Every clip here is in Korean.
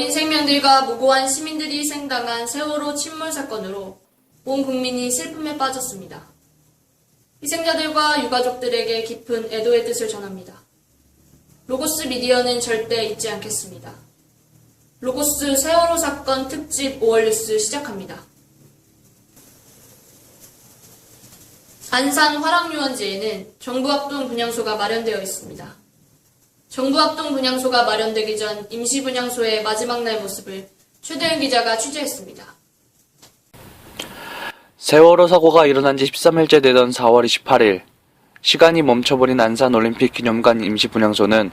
어린 생명들과 무고한 시민들이 희생당한 세월호 침몰 사건으로 온 국민이 슬픔에 빠졌습니다. 희생자들과 유가족들에게 깊은 애도의 뜻을 전합니다. 로고스 미디어는 절대 잊지 않겠습니다. 로고스 세월호 사건 특집 5월 뉴스 시작합니다. 안산 화랑유원지에는 정부합동 분향소가 마련되어 있습니다. 정부합동 분향소가 마련되기 전 임시분향소의 마지막 날 모습을 최대은 기자가 취재했습니다. 세월호 사고가 일어난 지 13일째 되던 4월 28일, 시간이 멈춰버린 안산올림픽 기념관 임시분향소는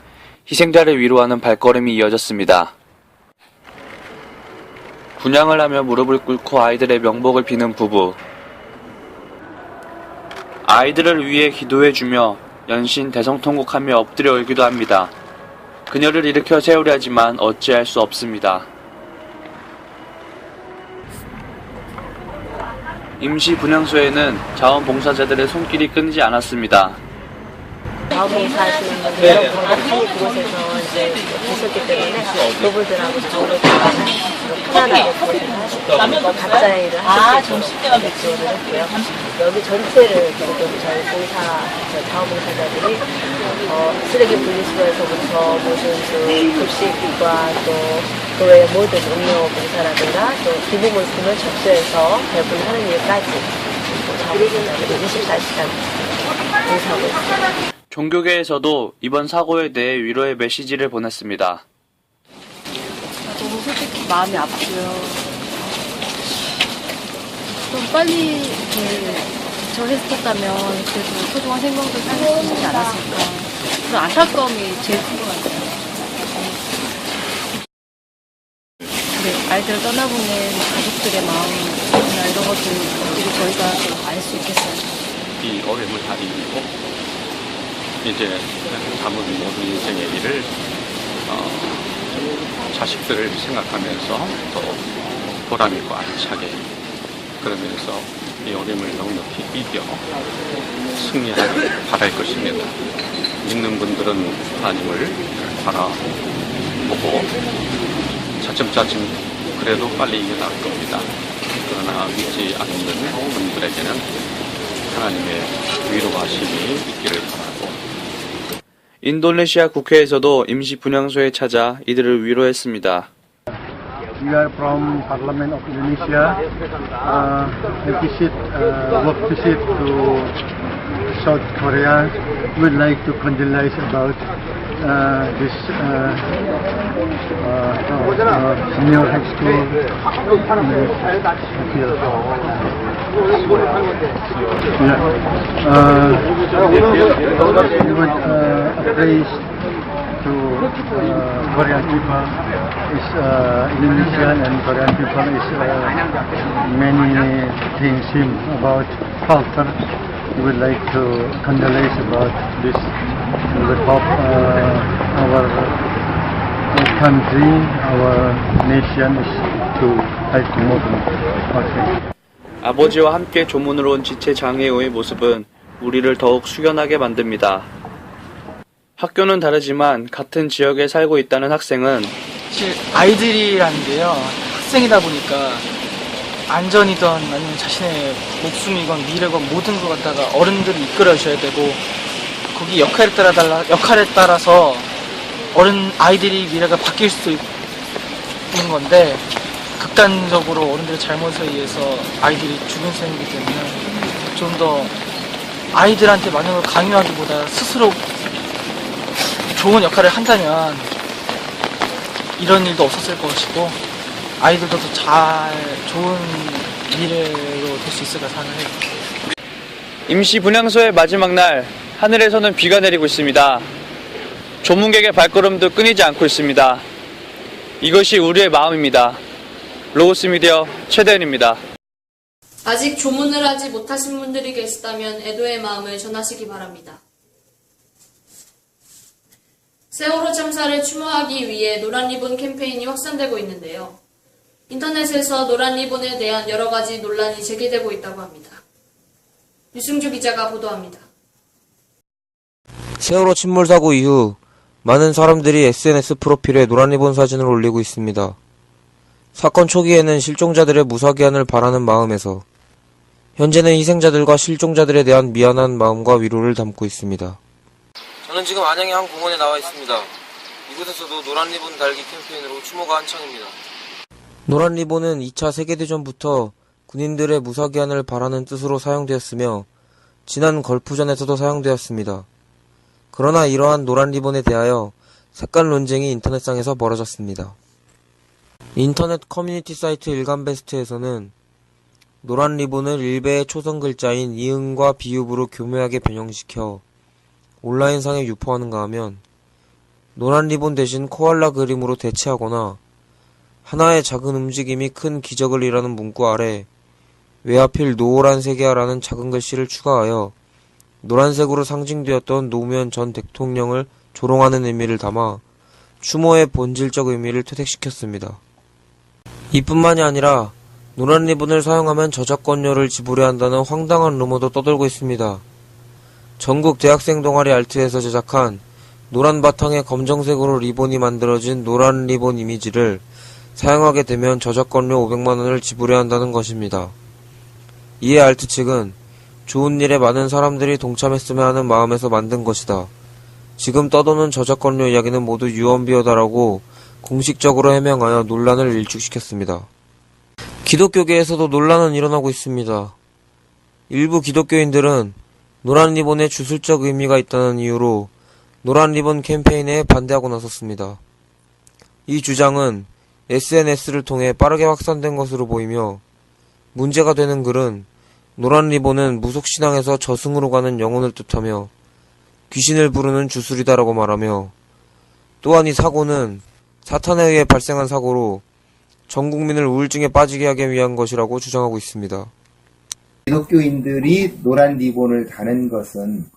희생자를 위로하는 발걸음이 이어졌습니다. 분향을 하며 무릎을 꿇고 아이들의 명복을 비는 부부. 아이들을 위해 기도해주며 연신 대성통곡하며 엎드려 울기도 합니다. 그녀를 일으켜 세우려 하지만 어찌할 수 없습니다. 임시 분향소에는 자원봉사자들의 손길이 끊이지 않았습니다. 자원봉사하시는 분들이 많이 그곳에서 이제 계셨기 때문에 그분들하고 저를 편안하게 그곳에서 하시고 각자 일을 하시고 기도를 했고요. 여기 전체를 지금 저희 자원봉사자들이 쓰레기 분리수거에서부터 모든 급식과 또 그 외에 모든 음료 봉사라든가 또 기부물품을 접수해서 배분하는 일까지 자원봉사자들이 24시간 봉사하고 있습니다. 종교계에서도 이번 사고에 대해 위로의 메시지를 보냈습니다. 너무 솔직히 마음이 아프고요. 좀 빨리 저했었다면 그래도 소중한 생명도 살릴 수 있지 않았을까. 그런 안타까움이 제일 큰 것 같아요. 아이들을 떠나보낸 가족들의 마음이나 이런 것들을 저희가 좀 알 수 있겠어요. 이 어려움을 다 이기고 이제 남은 모든 인생의 일을 자식들을 생각하면서 또 보람있고 알차게 그러면서 이 어려움을 넉넉히 이겨 승리하길 바랄 것입니다. 믿는 분들은 하나님을 바라보고 차츰차츰 그래도 빨리 이겨나갈 겁니다. 그러나 믿지 않는 분들에게는 하나님의 위로와 힘이 있기를 바라고 인도네시아 국회에서도 임시 분향소에 찾아 이들을 위로했습니다. We are from Parliament of Indonesia. Work visit to South Korea. We'd like to condolence about this senior high school. We would praise to Korean people. Indonesian and Korean people is many things about culture. We would like to condolence about this. We would hope our country, our nation is to help move. Okay. 아버지와 함께 조문으로 온 지체 장애우의 모습은 우리를 더욱 숙연하게 만듭니다. 학교는 다르지만 같은 지역에 살고 있다는 학생은 사실 아이들이라는 게요, 학생이다 보니까 안전이든 아니면 자신의 목숨이건 미래건 모든 걸 갖다가 어른들이 이끌어 주셔야 되고, 거기 역할에 따라서 아이들이 미래가 바뀔 수도 있는 건데, 극단적으로 어른들의 잘못에 의해서 아이들이 죽은 셈이기 때문에 좀 더 아이들한테 많은 걸 강요하기보다 스스로 좋은 역할을 한다면 이런 일도 없었을 것이고 아이들도 더 좋은 미래로 될 수 있을 거라 생각해요. 임시 분향소의 마지막 날, 하늘에서는 비가 내리고 있습니다. 조문객의 발걸음도 끊이지 않고 있습니다. 이것이 우리의 마음입니다. 로고스 미디어 최대은입니다. 아직 조문을 하지 못하신 분들이 계시다면 애도의 마음을 전하시기 바랍니다. 세월호 참사를 추모하기 위해 노란 리본 캠페인이 확산되고 있는데요. 인터넷에서 노란 리본에 대한 여러 가지 논란이 제기되고 있다고 합니다. 유승주 기자가 보도합니다. 세월호 침몰 사고 이후 많은 사람들이 SNS 프로필에 노란 리본 사진을 올리고 있습니다. 사건 초기에는 실종자들의 무사귀환을 바라는 마음에서, 현재는 희생자들과 실종자들에 대한 미안한 마음과 위로를 담고 있습니다. 저는 지금 안양의 한 공원에 나와 있습니다. 이곳에서도 노란 리본 달기 캠페인으로 추모가 한창입니다. 노란 리본은 2차 세계대전부터 군인들의 무사귀환을 바라는 뜻으로 사용되었으며 지난 걸프전에서도 사용되었습니다. 그러나 이러한 노란 리본에 대하여 색깔 논쟁이 인터넷상에서 벌어졌습니다. 인터넷 커뮤니티 사이트 일간베스트에서는 노란 리본을 일베의 초성 글자인 이응과 비읍으로 교묘하게 변형시켜 온라인상에 유포하는가 하면 노란 리본 대신 코알라 그림으로 대체하거나 하나의 작은 움직임이 큰 기적을 이라는 문구 아래 왜 하필 노란색이야 라는 작은 글씨를 추가하여 노란색으로 상징되었던 노무현 전 대통령을 조롱하는 의미를 담아 추모의 본질적 의미를 퇴색시켰습니다. 이뿐만이 아니라 노란 리본을 사용하면 저작권료를 지불해야 한다는 황당한 루머도 떠돌고 있습니다. 전국 대학생 동아리 알트에서 제작한 노란 바탕에 검정색으로 리본이 만들어진 노란 리본 이미지를 사용하게 되면 저작권료 500만원을 지불해야 한다는 것입니다. 이에 알트 측은 좋은 일에 많은 사람들이 동참했으면 하는 마음에서 만든 것이다. 지금 떠도는 저작권료 이야기는 모두 유언비어다라고 공식적으로 해명하여 논란을 일축시켰습니다. 기독교계에서도 논란은 일어나고 있습니다. 일부 기독교인들은 노란 리본에 주술적 의미가 있다는 이유로 노란 리본 캠페인에 반대하고 나섰습니다. 이 주장은 SNS를 통해 빠르게 확산된 것으로 보이며 문제가 되는 글은 노란 리본은 무속신앙에서 저승으로 가는 영혼을 뜻하며 귀신을 부르는 주술이다라고 말하며 또한 이 사고는 사탄에 의해 발생한 사고로 전 국민을 우울증에 빠지게 하기 위한 것이라고 주장하고 있습니다. 기독교인들이 노란 리본을 다는 것은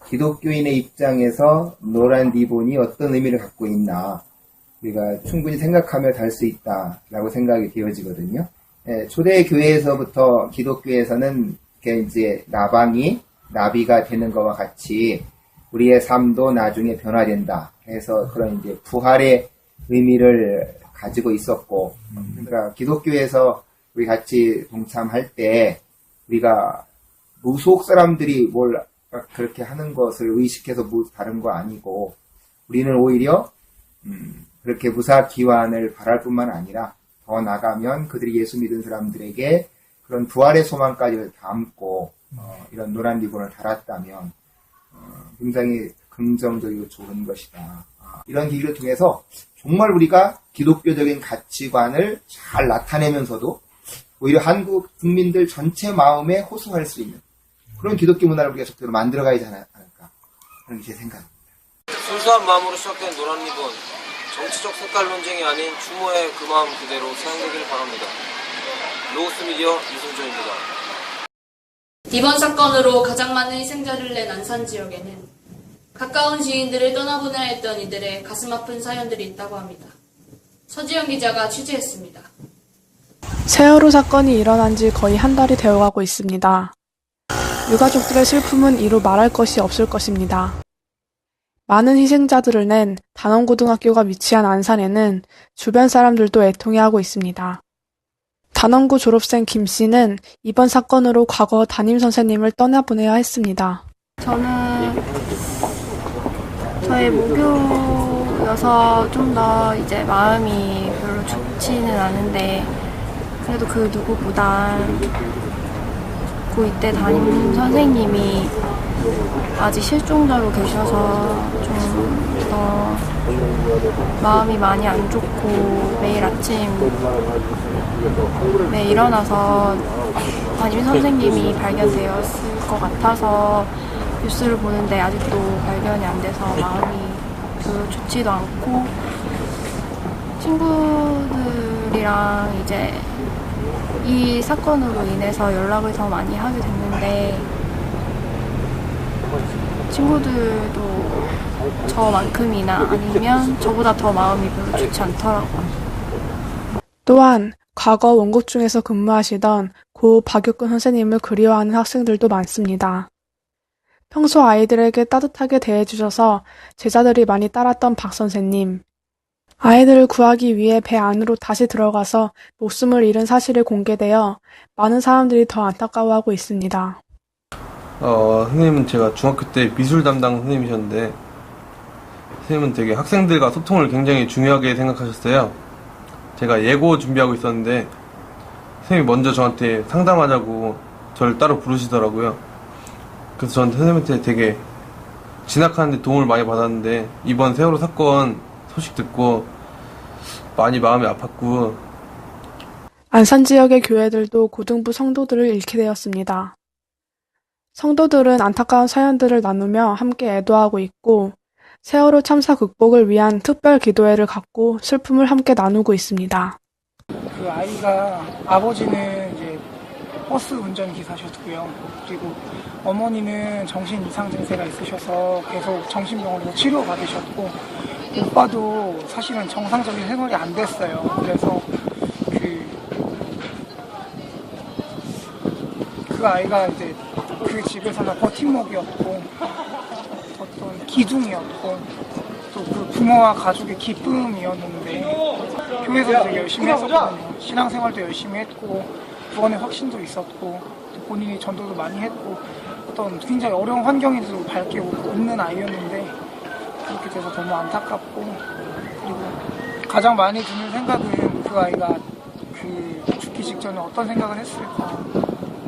기독교인의 입장에서 노란 리본이 어떤 의미를 갖고 있나 우리가 충분히 생각하며 달 수 있다라고 생각이 되어지거든요. 초대 교회에서부터 기독교에서는 이제 나방이 나비가 되는 것과 같이 우리의 삶도 나중에 변화된다 해서 그런 이제 부활의 의미를 가지고 있었고, 그러니까 기독교에서 우리 같이 동참할 때 우리가 무속 사람들이 뭘 그렇게 하는 것을 의식해서 다른 거 아니고 우리는 오히려 그렇게 무사기환을 바랄 뿐만 아니라 더 나가면 그들이 예수 믿은 사람들에게 그런 부활의 소망까지 담고 이런 노란 리본을 달았다면 굉장히 긍정적이고 좋은 것이다. 이런 계기를 통해서 정말 우리가 기독교적인 가치관을 잘 나타내면서도 오히려 한국 국민들 전체 마음에 호소할 수 있는 그런 기독교 문화를 우리가 적극적으로 만들어가야 되지 않을까 그런 게 제 생각입니다. 순수한 마음으로 시작된 노란 리본, 정치적 색깔 논쟁이 아닌 추모의 그 마음 그대로 사용되길 바랍니다. 로고스 미디어 이순조입니다. 이번 사건으로 가장 많은 희생자를 낸 안산 지역에는 가까운 지인들을 떠나보내야 했던 이들의 가슴 아픈 사연들이 있다고 합니다. 서지영 기자가 취재했습니다. 세월호 사건이 일어난 지 거의 한 달이 되어가고 있습니다. 유가족들의 슬픔은 이루 말할 것이 없을 것입니다. 많은 희생자들을 낸 단원고등학교가 위치한 안산에는 주변 사람들도 애통해하고 있습니다. 단원고 졸업생 김 씨는 이번 사건으로 과거 담임선생님을 떠나보내야 했습니다. 저는 저의 모교여서 좀 더 이제 마음이 별로 좋지는 않은데 그래도 그 누구보다 고2 때 담임 선생님이 아직 실종자로 계셔서 좀 더 마음이 많이 안 좋고 매일 아침에 일어나서 담임 선생님이 발견되었을 것 같아서 뉴스를 보는데 아직도 발견이 안 돼서 마음이 별로 좋지도 않고 친구들이랑 이제 이 사건으로 인해서 연락을 더 많이 하게 됐는데 친구들도 저만큼이나 아니면 저보다 더 마음이 별로 좋지 않더라고요. 또한 과거 원고 중에서 근무하시던 고 박육근 선생님을 그리워하는 학생들도 많습니다. 평소 아이들에게 따뜻하게 대해주셔서 제자들이 많이 따랐던 박 선생님. 아이들을 구하기 위해 배 안으로 다시 들어가서 목숨을 잃은 사실이 공개되어 많은 사람들이 더 안타까워하고 있습니다. 선생님은 제가 중학교 때 미술 담당 선생님이셨는데, 선생님은 되게 학생들과 소통을 굉장히 중요하게 생각하셨어요. 제가 예고 준비하고 있었는데, 선생님이 먼저 저한테 상담하자고 저를 따로 부르시더라고요. 그래서 전 선생님한테 되게 진학하는데 도움을 많이 받았는데, 이번 세월호 사건 소식 듣고 많이 마음이 아팠고. 안산 지역의 교회들도 고등부 성도들을 잃게 되었습니다. 성도들은 안타까운 사연들을 나누며 함께 애도하고 있고, 세월호 참사 극복을 위한 특별 기도회를 갖고 슬픔을 함께 나누고 있습니다. 그 아이가 아버지는 이제 버스 운전 기사셨고요. 그리고 어머니는 정신 이상 증세가 있으셔서 계속 정신병원에서 치료 받으셨고, 오빠도 사실은 정상적인 생활이 안 됐어요. 그래서 그 아이가 이제 그 집에서는 버팀목이었고 어떤 기둥이었고 또 그 부모와 가족의 기쁨이었는데, 교회에서 되게 열심히 했었거든요. 신앙생활도 열심히 했고 구원의 확신도 있었고 또 본인이 전도도 많이 했고 어떤 굉장히 어려운 환경에서도 밝게 웃는 아이였는데, 그렇게 돼서 너무 안타깝고, 그리고 가장 많이 드는 생각은 그 아이가 그 죽기 직전에 어떤 생각을 했을까,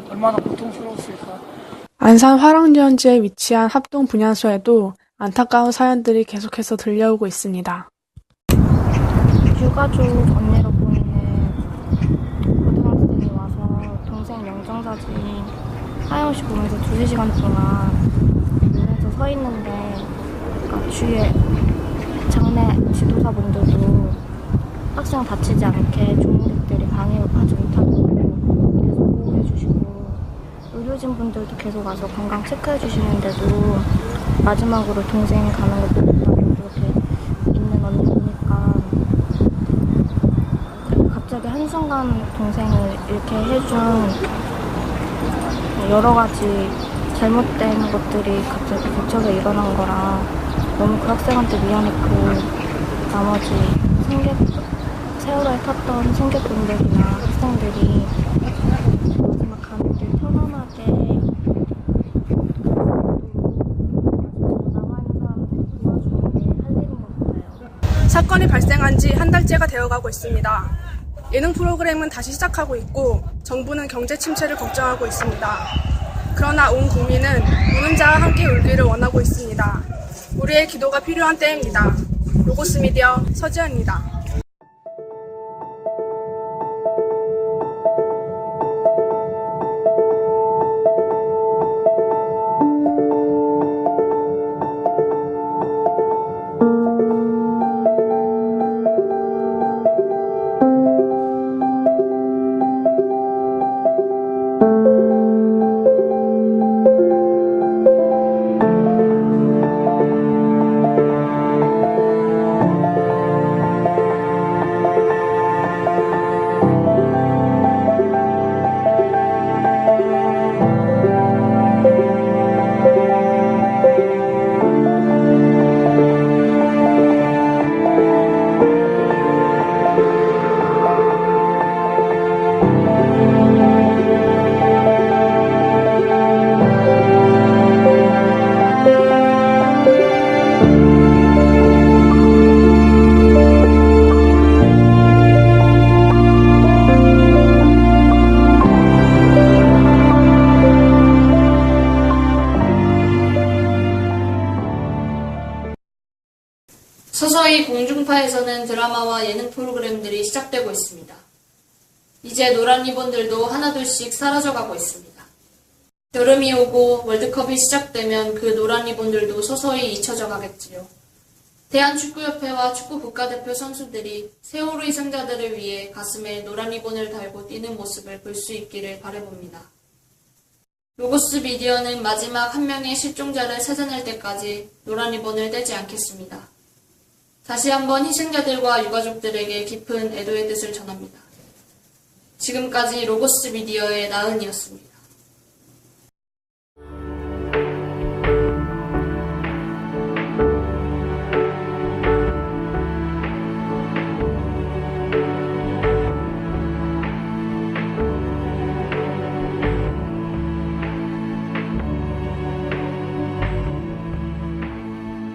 얼마나 고통스러웠을까. 안산 화랑유원지에 위치한 합동 분향소에도 안타까운 사연들이 계속해서 들려오고 있습니다. 유가족 언니로 보이는 고등학생이 와서 동생 영정사진 하영씨 보면서 2-3시간 동안 눈에서 서 있는데, 그러니까 주위에 장례 지도사분들도 학생 다치지 않게 조문객들이 방해하지 못하고 계속 보호해주시고, 의료진 분들도 계속 와서 건강 체크해주시는데도 마지막으로 동생이 가는 것도 못하고 그렇게 있는 언니 보니까, 갑자기 한순간 동생을 이렇게 해준 여러 가지 잘못된 것들이 갑자기 겹쳐서 일어난 거라 너무 그 학생한테 미안했고, 나머지 세월호에 탔던 승객분들이나 학생들이 마지막 가는 길 편안하게 남아있는 사람들이 도와주는 게 할 일인 것 같아요. 사건이 발생한 지 한 달째가 되어가고 있습니다. 예능 프로그램은 다시 시작하고 있고, 정부는 경제 침체를 걱정하고 있습니다. 그러나 온 국민은 우는 자와 함께 울기를 원하고 있습니다. 우리의 기도가 필요한 때입니다. 로고스 미디어 서지연입니다. 서서히 공중파에서는 드라마와 예능 프로그램들이 시작되고 있습니다. 이제 노란 리본들도 하나둘씩 사라져가고 있습니다. 여름이 오고 월드컵이 시작되면 그 노란 리본들도 서서히 잊혀져 가겠지요. 대한축구협회와 축구 국가대표 선수들이 세월호 희생자들을 위해 가슴에 노란 리본을 달고 뛰는 모습을 볼 수 있기를 바라봅니다. 로고스 미디어는 마지막 한 명의 실종자를 찾아낼 때까지 노란 리본을 떼지 않겠습니다. 다시 한번 희생자들과 유가족들에게 깊은 애도의 뜻을 전합니다. 지금까지 로고스 미디어의 나은이었습니다.